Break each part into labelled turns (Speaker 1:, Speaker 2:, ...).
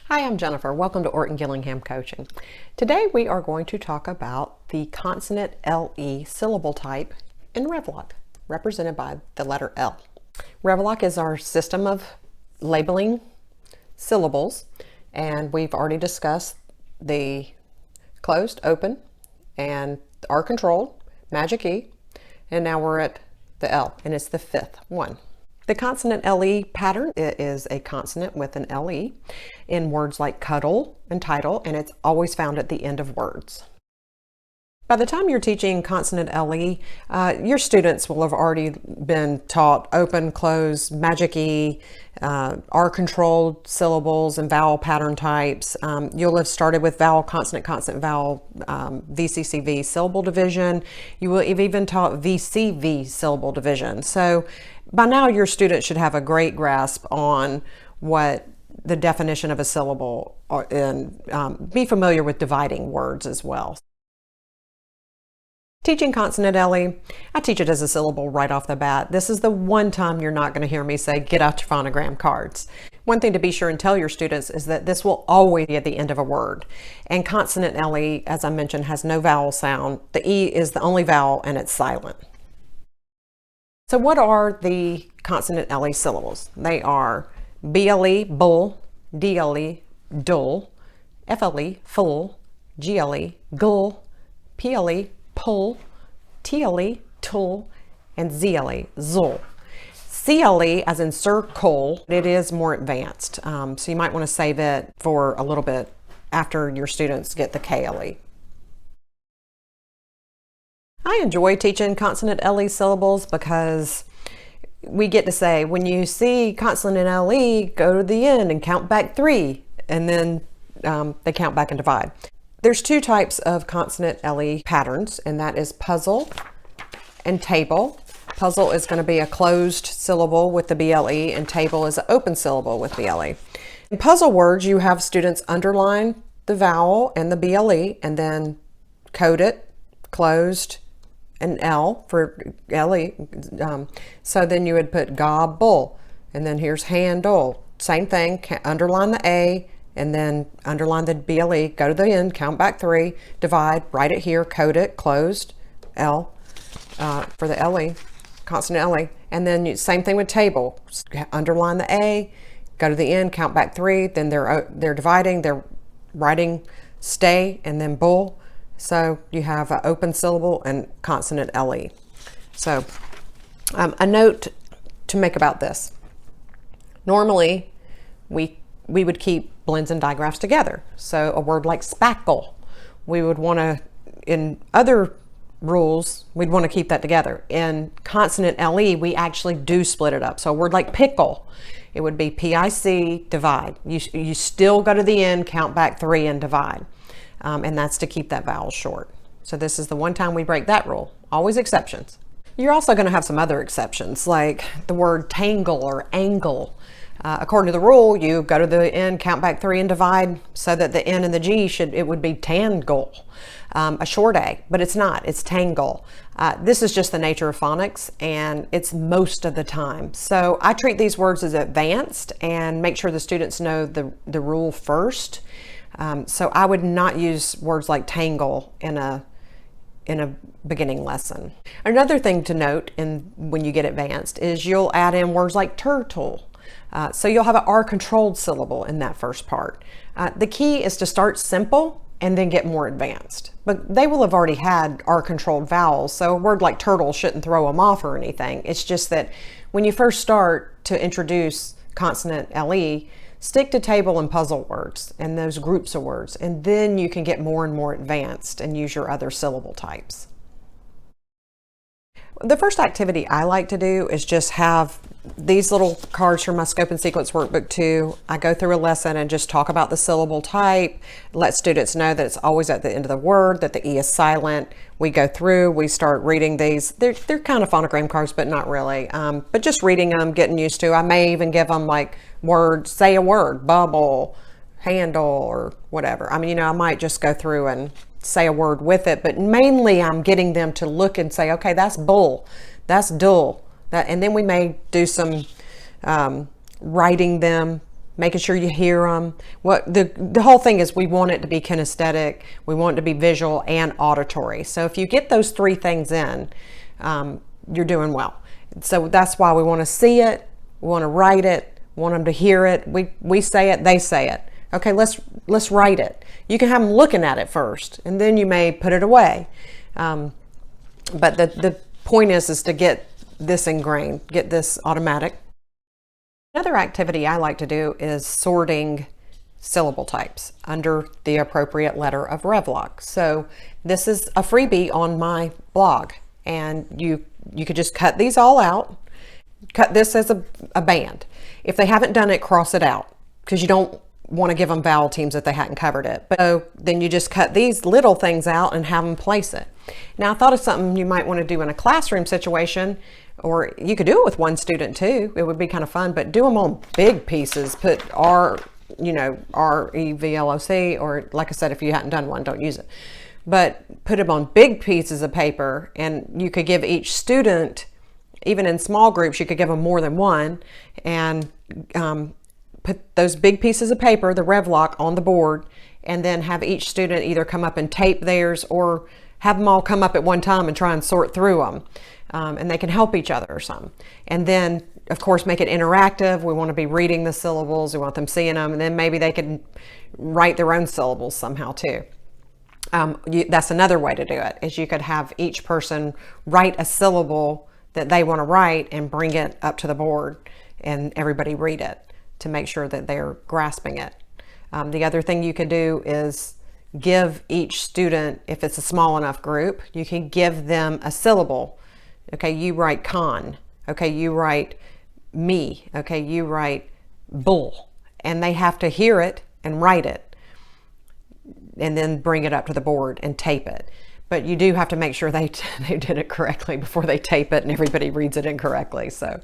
Speaker 1: Hi, I'm Jennifer. Welcome to Orton Gillingham Coaching. Today we are going to talk about the Consonant LE syllable type in Revloc, represented by the letter L. Revloc is our system of labeling syllables, and we've already discussed the closed, open, and R controlled, magic E, and now we're at the L, and it's the fifth one. The consonant LE pattern is a consonant with an LE in words like cuddle and title, and it's always found at the end of words. By the time you're teaching consonant LE, your students will have already been taught open, close, magic E, R-controlled syllables and vowel pattern types. You'll have started with vowel, consonant, consonant, vowel, VCCV syllable division. You will have even taught VCV syllable division. So by now your students should have a great grasp on what the definition of a syllable and be familiar with dividing words as well. Teaching consonant LE, I teach it as a syllable right off the bat. This is the one time you're not going to hear me say, get out your phonogram cards. One thing to be sure and tell your students is that this will always be at the end of a word. And consonant LE, as I mentioned, has no vowel sound. The E is the only vowel and it's silent. So what are the consonant LE syllables? They are BLE, bull, DLE, dull, FLE, full, GLE, gull, PLE, pull, TLE, tull, and ZLE, zul. CLE, as in circle, it is more advanced. So you might want to save it for a little bit after your students get the KLE. I enjoy teaching consonant LE syllables because we get to say, when you see consonant LE, go to the end and count back 3, and then they count back and divide. There's two types of consonant LE patterns, and that is puzzle and table. Puzzle is going to be a closed syllable with the BLE, and table is an open syllable with BLE. In puzzle words, you have students underline the vowel and the BLE, and then code it, closed, and L for LE. So then you would put gobble, and then here's handle. Same thing, underline the A, and then underline the BLE, go to the end, count back 3, divide, write it here, code it, closed, L for the LE, consonant LE. And then same thing with table, underline the A, go to the end, count back 3, then they're dividing, they're writing stay, and then bull. So you have an open syllable and consonant LE. So a note to make about this. Normally, we would keep blends and digraphs together. So a word like spackle, we would want to, in other rules, we'd want to keep that together. In consonant LE, we actually do split it up. So a word like pickle, it would be PIC, divide. You still go to the end, count back 3 and divide. And that's to keep that vowel short. So this is the one time we break that rule. Always exceptions. You're also going to have some other exceptions, like the word tangle or angle. According to the rule, you go to the end, count back 3 and divide, so that the N and the G it would be tangle, a short A, but it's not, it's tangle. This is just the nature of phonics, and it's most of the time. So I treat these words as advanced and make sure the students know the rule first. So I would not use words like tangle in a beginning lesson. Another thing to note when you get advanced is you'll add in words like turtle. So you'll have an R-controlled syllable in that first part. The key is to start simple and then get more advanced. But they will have already had R-controlled vowels, so a word like turtle shouldn't throw them off or anything. It's just that when you first start to introduce consonant LE, stick to table and puzzle words and those groups of words, and then you can get more and more advanced and use your other syllable types. The first activity I like to do is just have these little cards from my Scope and Sequence Workbook 2. I go through a lesson and just talk about the syllable type, let students know that it's always at the end of the word, that the E is silent. We go through, we start reading these. They're kind of phonogram cards, but not really. But just reading them, getting used to. I may even give them like words, say a word, bubble, handle, or whatever. I mean, you know, I might just go through and say a word with it, but mainly I'm getting them to look and say, okay, that's bull, that's dull. And then we may do some writing them making sure you hear them. The whole thing is we want it to be kinesthetic, we want it to be visual and auditory. So if you get those three things in, you're doing well. So that's why we want to see it, we want to write it, want them to hear it. We say it, they say it. Okay, let's write it. You can have them looking at it first, and then you may put it away. But the point is to get this ingrained, get this automatic. Another activity I like to do is sorting syllable types under the appropriate letter of Revlok. So this is a freebie on my blog, and you could just cut these all out, cut this as a band. If they haven't done it, cross it out, because you don't want to give them vowel teams if they hadn't covered it. But so then you just cut these little things out and have them place it. Now I thought of something you might want to do in a classroom situation, or you could do it with one student too. It would be kind of fun, but do them on big pieces. Put REVLOC, or like I said, if you hadn't done one, don't use it. But put them on big pieces of paper, and you could give each student, even in small groups, you could give them more than one, and put those big pieces of paper, the Revlok, on the board, and then have each student either come up and tape theirs, or have them all come up at one time and try and sort through them. And they can help each other or something. And then, of course, make it interactive. We want to be reading the syllables. We want them seeing them. And then maybe they can write their own syllables somehow too. That's another way to do it, is you could have each person write a syllable that they want to write and bring it up to the board and everybody read it to make sure that they're grasping it. The other thing you could do is give each student, if it's a small enough group, you can give them a syllable. Okay, you write con. Okay, you write me. Okay, you write bull. And they have to hear it and write it, and then bring it up to the board and tape it. But you do have to make sure they did it correctly before they tape it and everybody reads it incorrectly. So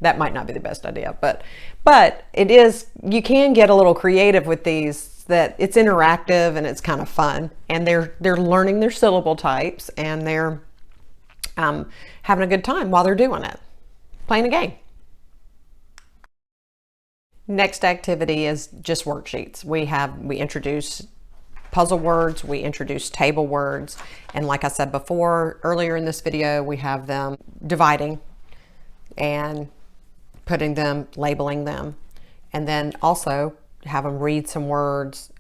Speaker 1: that might not be the best idea. But it is, you can get a little creative with these, that it's interactive and it's kind of fun. And they're learning their syllable types, and they're having a good time while they're doing it, playing a game. Next activity is just worksheets. We introduce puzzle words, we introduce table words, and like I said before, earlier in this video, we have them dividing and putting them, labeling them, and then also have them read some words,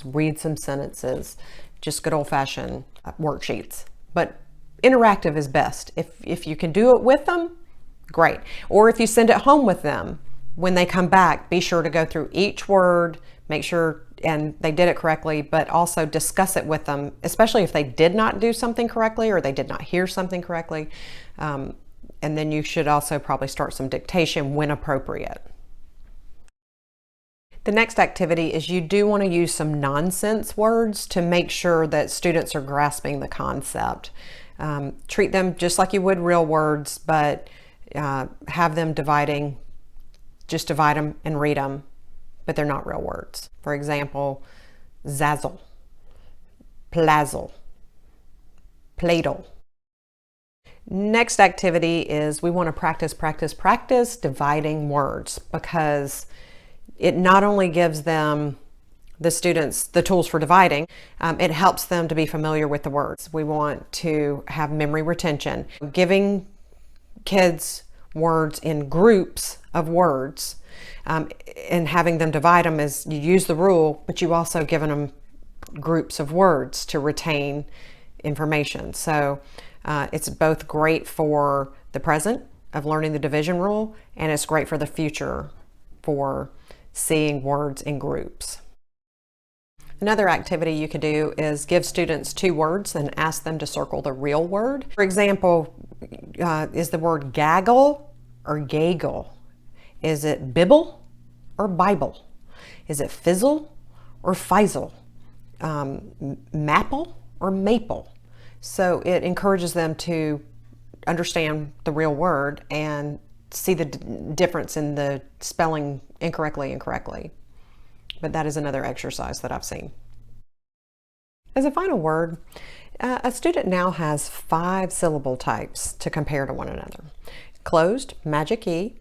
Speaker 1: read some sentences, just good old-fashioned worksheets. But interactive is best. If you can do it with them, great. Or if you send it home with them, when they come back, be sure to go through each word, make sure and they did it correctly, but also discuss it with them, especially if they did not do something correctly or they did not hear something correctly. And then you should also probably start some dictation when appropriate. The next activity is you do want to use some nonsense words to make sure that students are grasping the concept. Treat them just like you would real words, but have them just divide them and read them, but they're not real words. For example, zazzle, plazzle, pladle. Next activity is we want to practice dividing words, because it not only gives them, the students, the tools for dividing, it helps them to be familiar with the words. We want to have memory retention. Giving kids words in groups of words and having them divide them, is you use the rule, but you also given them groups of words to retain information. So it's both great for the present of learning the division rule, and it's great for the future for seeing words in groups. Another activity you could do is give students 2 words and ask them to circle the real word. For example, is the word gaggle or gaggle? Is it bibble or Bible? Is it fizzle or fizzle? Maple or maple? So it encourages them to understand the real word and see the difference in the spelling incorrectly and correctly. But that is another exercise that I've seen. As a final word, a student now has 5 syllable types to compare to one another. Closed, magic E,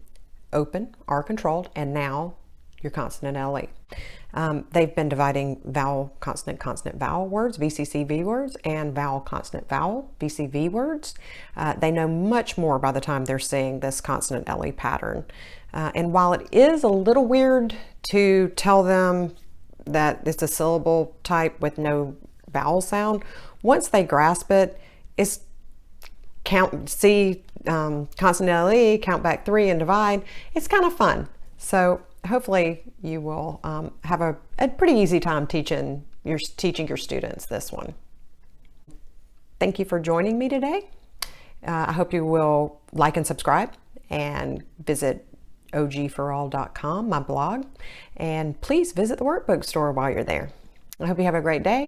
Speaker 1: open, are controlled, and now your consonant LE. They've been dividing vowel, consonant, consonant, vowel words, VCCV words, and vowel, consonant, vowel, VCV words. They know much more by the time they're seeing this consonant LE pattern. And while it is a little weird to tell them that it's a syllable type with no vowel sound, once they grasp it, it's consonant LE, count back 3 and divide. It's kind of fun. So hopefully you will have a pretty easy time teaching your students this one. Thank you for joining me today. I hope you will like and subscribe and visit ogforall.com, my blog, and please visit the workbook store while you're there. I hope you have a great day.